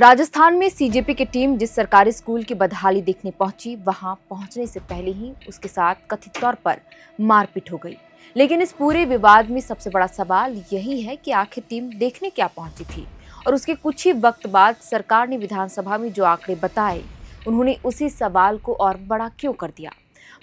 राजस्थान में सीजेपी की टीम जिस सरकारी स्कूल की बदहाली देखने पहुंची, वहां पहुंचने से पहले ही उसके साथ कथित तौर पर मारपीट हो गई। लेकिन इस पूरे विवाद में सबसे बड़ा सवाल यही है कि आखिर टीम देखने क्या पहुंची थी। और उसके कुछ ही वक्त बाद सरकार ने विधानसभा में जो आंकड़े बताए, उन्होंने उसी सवाल को और बड़ा क्यों कर दिया।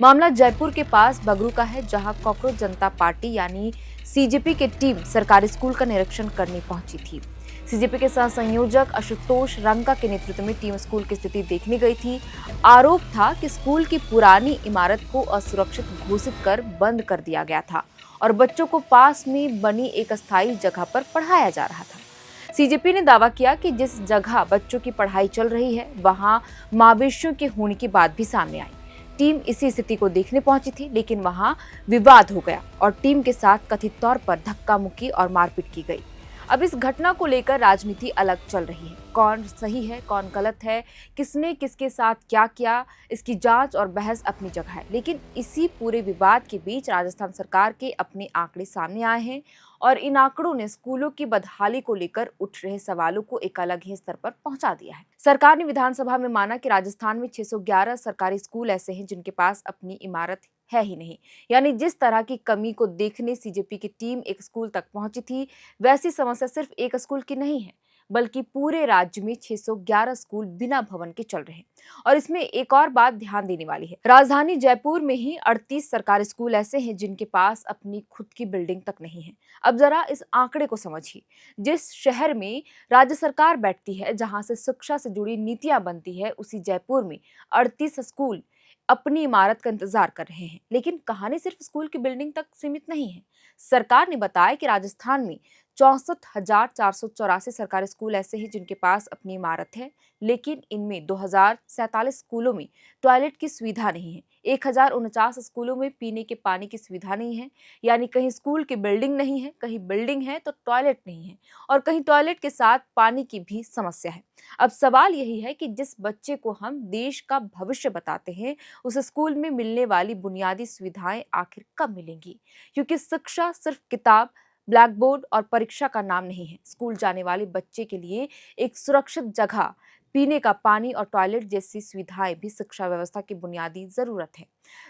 मामला जयपुर के पास बगरू का है, जहां कॉकरोच जनता पार्टी यानी सीजेपी की टीम सरकारी स्कूल का निरीक्षण करने पहुंची थी। सीजेपी के सह संयोजक आशुतोष रंका के नेतृत्व में टीम स्कूल की स्थिति देखने गई थी। आरोप था कि स्कूल की पुरानी इमारत को असुरक्षित घोषित कर बंद कर दिया गया था और बच्चों को पास में बनी एक अस्थायी जगह पर पढ़ाया जा रहा था। सीजेपी ने दावा किया कि जिस जगह बच्चों की पढ़ाई चल रही है, वहां मवेशियों के होने की बात भी सामने आई। टीम इसी स्थिति को देखने पहुंची थी, लेकिन वहां विवाद हो गया और टीम के साथ कथित तौर पर धक्का मुक्की और मारपीट की गई। अब इस घटना को लेकर राजनीति अलग चल रही है। कौन सही है, कौन गलत है, किसने किसके साथ क्या किया, इसकी जांच और बहस अपनी जगह है। लेकिन इसी पूरे विवाद के बीच राजस्थान सरकार के अपने आंकड़े सामने आए हैं और इन आंकड़ों ने स्कूलों की बदहाली को लेकर उठ रहे सवालों को एक अलग ही स्तर पर पहुंचा दिया है। सरकार ने विधानसभा में माना कि राजस्थान में 611 सरकारी स्कूल ऐसे हैं जिनके पास अपनी इमारत है ही नहीं। यानी जिस तरह की कमी को देखने सीजेपी की टीम एक स्कूल तक पहुंची थी, वैसी समस्या सिर्फ एक स्कूल की नहीं है, बल्कि पूरे राज्य में 611 स्कूल बिना भवन के चल रहे हैं। और इसमें एक और बात ध्यान देने वाली है। राजधानी जयपुर में ही 38 सरकारी स्कूल ऐसे हैं जिनके पास अपनी खुद की बिल्डिंग तक नहीं है। अब जरा इस आंकड़े को समझिए। जिस शहर में राज्य सरकार बैठती है, जहां से शिक्षा से जुड़ी नीतियां बनती है, उसी जयपुर में 38 स्कूल अपनी इमारत का इंतजार कर रहे हैं। लेकिन कहानी सिर्फ स्कूल की बिल्डिंग तक सीमित नहीं है। सरकार ने बताया कि राजस्थान में 64,484 सरकारी स्कूल ऐसे हैं जिनके पास अपनी इमारत है, लेकिन इनमें 2047 स्कूलों में टॉयलेट की सुविधा नहीं है। 1049 स्कूलों में पीने के पानी की सुविधा नहीं है। यानी कहीं स्कूल की बिल्डिंग नहीं है, कहीं बिल्डिंग है तो टॉयलेट नहीं है, और कहीं टॉयलेट के साथ पानी की भी समस्या है। अब सवाल यही है कि जिस बच्चे को हम देश का भविष्य बताते हैं, उस स्कूल में मिलने वाली बुनियादी सुविधाएं आखिर कब मिलेंगी। क्योंकि शिक्षा सिर्फ किताब, ब्लैक बोर्ड और परीक्षा का नाम नहीं है। स्कूल जाने वाले बच्चे के लिए एक सुरक्षित जगह, पीने का पानी और टॉयलेट जैसी सुविधाएं भी शिक्षा व्यवस्था की बुनियादी जरूरत है।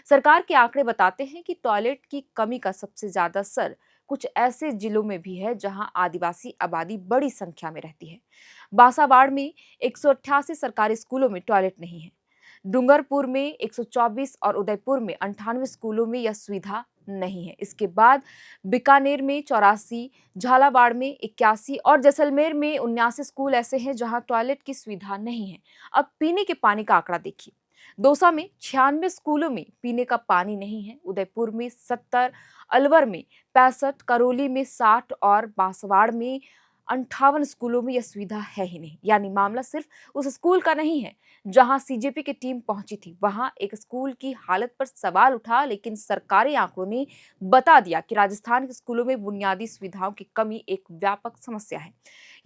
सरकार के आंकड़े बताते हैं कि टॉयलेट की कमी का सबसे ज्यादा असर कुछ ऐसे जिलों में भी है जहां आदिवासी आबादी बड़ी संख्या में रहती है। बांसावाड़ में 188 सरकारी स्कूलों में टॉयलेट नहीं है। डूंगरपुर में 124 और उदयपुर में 98 स्कूलों में यह सुविधा नहीं है। इसके बाद बीकानेर में 84, झालावाड़ में 81 और जैसलमेर में 79 स्कूल ऐसे हैं जहां टॉयलेट की सुविधा नहीं है। अब पीने के पानी का आंकड़ा देखिए। दौसा में 96 स्कूलों में पीने का पानी नहीं है, उदयपुर में 70, अलवर में 65, करौली में 60 और बांसवाड़ में 58 स्कूलों में यह सुविधा है ही नहीं। यानी मामला सिर्फ उस स्कूल का नहीं है जहां सीजेपी की टीम पहुंची थी। वहां एक स्कूल की हालत पर सवाल उठा, लेकिन सरकारी आंकड़ों ने बता दिया कि राजस्थान के स्कूलों में बुनियादी सुविधाओं की कमी एक व्यापक समस्या है।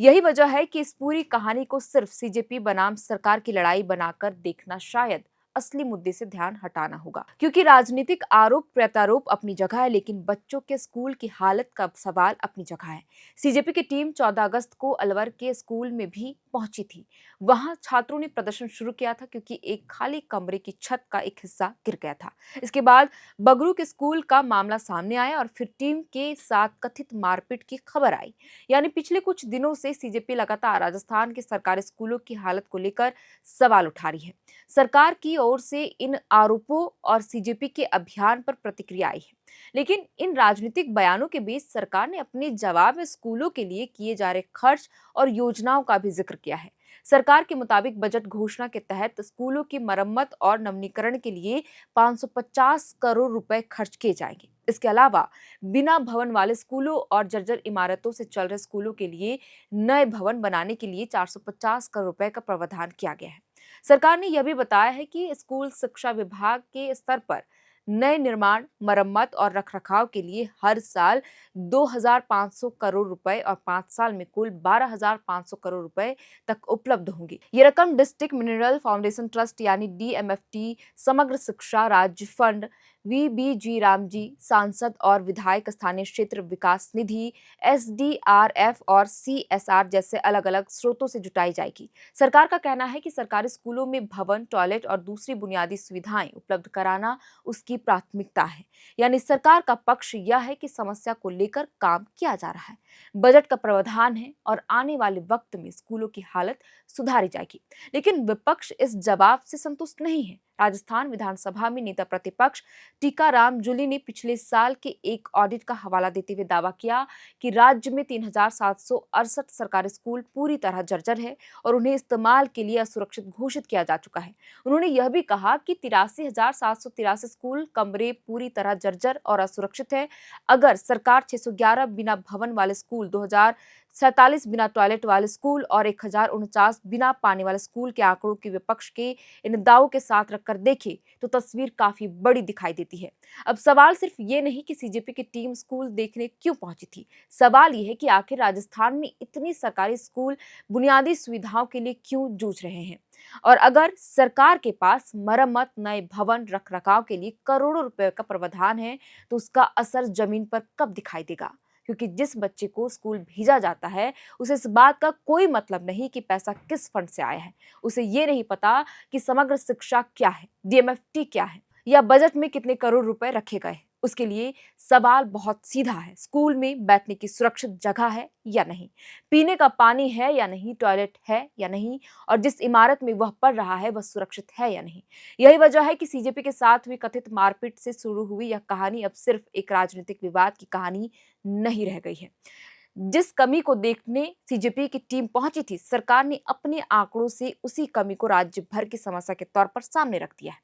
यही वजह है कि इस पूरी कहानी को सिर्फ सीजेपी बनाम सरकार की लड़ाई बनाकर देखना शायद असली मुद्दे से ध्यान हटाना होगा। क्योंकि राजनीतिक आरोप प्रत्यारोप अपनी जगह है, लेकिन बच्चों के स्कूल की हालत का सवाल अपनी जगह है। सीजेपी की टीम 14 अगस्त को अलवर के स्कूल में भी पहुंची थी। वहां छात्रों ने प्रदर्शन शुरू किया था क्योंकि एक खाली कमरे की छत का एक हिस्सा गिर गया था। इसके बाद बगरू के स्कूल का मामला सामने आया और फिर टीम के साथ कथित मारपीट की खबर आई। यानी पिछले कुछ दिनों से सीजेपी लगातार राजस्थान के सरकारी स्कूलों की हालत को लेकर सवाल उठा रही है। सरकार की ओर से इन आरोपों और सीजेपी के अभियान पर प्रतिक्रिया आई है। लेकिन इन राजनीतिक बयानों के बीच सरकार ने अपने जवाब में स्कूलों के लिए किए जा रहे खर्च और योजनाओं का भी जिक्र किया है। सरकार के मुताबिक बजट घोषणा के तहत स्कूलों की मरम्मत और नवीनीकरण के लिए 550 करोड़ रुपए खर्च किए जाएंगे। इसके अलावा बिना भवन वाले स्कूलों और जर्जर इमारतों से चल रहे स्कूलों के लिए नए भवन बनाने के लिए 450 करोड़ रुपए का प्रावधान किया गया है। सरकार ने यह भी बताया है कि स्कूल शिक्षा विभाग के स्तर पर नए निर्माण, मरम्मत और रखरखाव के लिए हर साल 2,500 करोड़ रुपए और 5 साल में कुल 12,500 करोड़ रुपए तक उपलब्ध होंगी। ये रकम डिस्ट्रिक्ट मिनरल फाउंडेशन ट्रस्ट यानी डीएमएफटी, समग्र शिक्षा राज्य फंड, VBG रामजी, सांसद और विधायक स्थानीय क्षेत्र विकास निधि, SDRF और CSR जैसे अलग अलग स्रोतों से जुटाई जाएगी। सरकार का कहना है कि सरकारी स्कूलों में भवन, टॉयलेट और दूसरी बुनियादी सुविधाएं उपलब्ध कराना उसकी प्राथमिकता है। यानी सरकार का पक्ष यह है कि समस्या को लेकर काम किया जा रहा है, बजट का प्रावधान है और आने वाले वक्त में स्कूलों की हालत सुधारी जाएगी। लेकिन विपक्ष इस जवाब से संतुष्ट नहीं है। राजस्थान विधानसभा में नेता प्रतिपक्ष टीकाराम जूली ने पिछले साल के एक ऑडिट का हवाला देते हुए दावा किया कि राज्य में 3768 सरकारी स्कूल पूरी तरह जर्जर है और उन्हें इस्तेमाल के लिए असुरक्षित घोषित किया जा चुका है। उन्होंने यह भी कहा कि 83,783 स्कूल कमरे पूरी तरह जर्जर और असुरक्षित है। अगर सरकार 611 बिना भवन वाले स्कूल, 2047 बिना टॉयलेट वाले स्कूल और 1049 बिना पानी वाले स्कूल के आंकड़ों के विपक्ष के इन दावों के साथ रखकर देखे तो तस्वीर काफी बड़ी दिखाई देती है। अब सवाल सिर्फ ये नहीं कि CJP की टीम स्कूल देखने क्यों पहुंची थी, सवाल ये है कि आखिर राजस्थान में इतनी सरकारी स्कूल बुनियादी सुविधाओं के लिए क्यों जूझ रहे हैं। और अगर सरकार के पास मरम्मत, नए भवन, रखरखाव के लिए करोड़ों रुपए का प्रावधान है तो उसका असर जमीन पर कब दिखाई देगा? क्योंकि जिस बच्चे को स्कूल भेजा जाता है उसे इस बात का कोई मतलब नहीं कि पैसा किस फंड से आया है। उसे ये नहीं पता कि समग्र शिक्षा क्या है, DMFT क्या है या बजट में कितने करोड़ रुपए रखे गए हैं। उसके लिए सवाल बहुत सीधा है, स्कूल में बैठने की सुरक्षित जगह है या नहीं, पीने का पानी है या नहीं, टॉयलेट है या नहीं, और जिस इमारत में वह पढ़ रहा है वह सुरक्षित है या नहीं। यही वजह है कि CJP के साथ हुई कथित मारपीट से शुरू हुई यह कहानी अब सिर्फ एक राजनीतिक विवाद की कहानी नहीं रह गई है। जिस कमी को देखने CJP की टीम पहुंची थी, सरकार ने अपने आंकड़ों से उसी कमी को राज्य भर की समस्या के तौर पर सामने रख दिया है।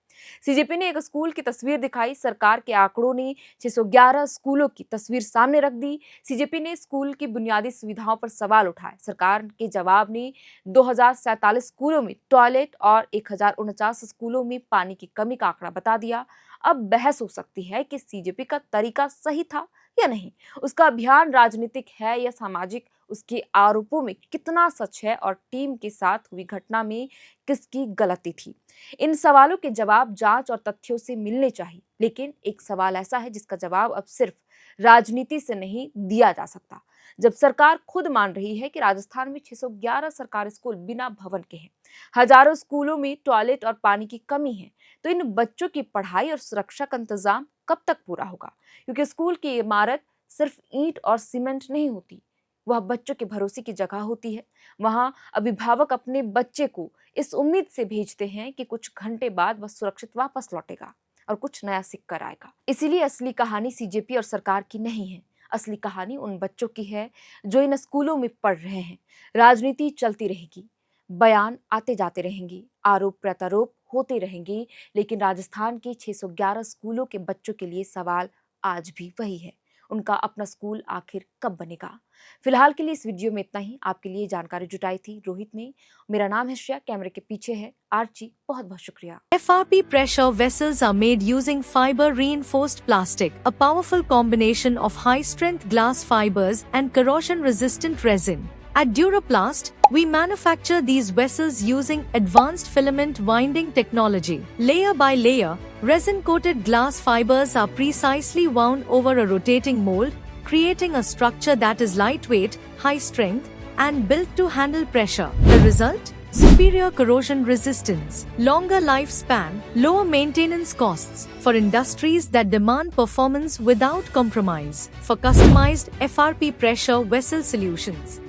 CJP ने एक स्कूल की तस्वीर दिखाई, सरकार के आंकड़ों ने 611 स्कूलों की तस्वीर सामने रख दी। CJP ने स्कूल की बुनियादी सुविधाओं पर सवाल उठाए, सरकार के जवाब ने 2047 स्कूलों में टॉयलेट और 1049 स्कूलों में पानी की कमी का आंकड़ा बता दिया। अब बहस हो सकती है कि CJP का तरीका सही था या नहीं, उसका अभियान राजनीतिक है या सामाजिक, उसके आरोपों में कितना सच है और टीम के साथ हुई घटना में किसकी गलती थी। इन सवालों के जवाब जांच और तथ्यों से मिलने चाहिए। लेकिन एक सवाल ऐसा है जिसका जवाब अब सिर्फ राजनीति से नहीं दिया जा सकता। जब सरकार खुद मान रही है कि राजस्थान में 611 सरकारी स्कूल बिना भवन के हैं, हजारों स्कूलों में टॉयलेट और पानी की कमी है, तो इन बच्चों की पढ़ाई और सुरक्षा का इंतजाम कब तक पूरा होगा? क्योंकि स्कूल की इमारत सिर्फ ईंट और सीमेंट नहीं होती, वह बच्चों के भरोसे की जगह होती है। वहां अभिभावक अपने बच्चे को इस उम्मीद से भेजते हैं कि कुछ घंटे बाद वह सुरक्षित वापस लौटेगा और कुछ नया सीख कर आएगा। इसीलिए असली कहानी CJP और सरकार की नहीं है, असली कहानी उन बच्चों की है जो इन स्कूलों में पढ़ रहे हैं। राजनीति चलती रहेगी, बयान आते जाते रहेंगे, आरोप प्रत्यारोप होते रहेंगे, लेकिन राजस्थान के 611 स्कूलों के बच्चों के लिए सवाल आज भी वही है, उनका अपना स्कूल आखिर कब बनेगा। फिलहाल के लिए इस वीडियो में इतना ही। आपके लिए जानकारी जुटाई थी रोहित ने। मेरा नाम है श्रेया, कैमरे के पीछे है आर्ची। बहुत बहुत शुक्रिया। FRP pressure vessels are made using fiber reinforced plastic, a powerful combination of high strength glass fibers and corrosion resistant resin. At Duraplast, we manufacture these vessels using advanced filament winding technology. Layer by layer, resin-coated glass fibers are precisely wound over a rotating mold, creating a structure that is lightweight, high strength, and built to handle pressure. The result? Superior corrosion resistance, longer lifespan, lower maintenance costs for industries that demand performance without compromise. For customized FRP pressure vessel solutions,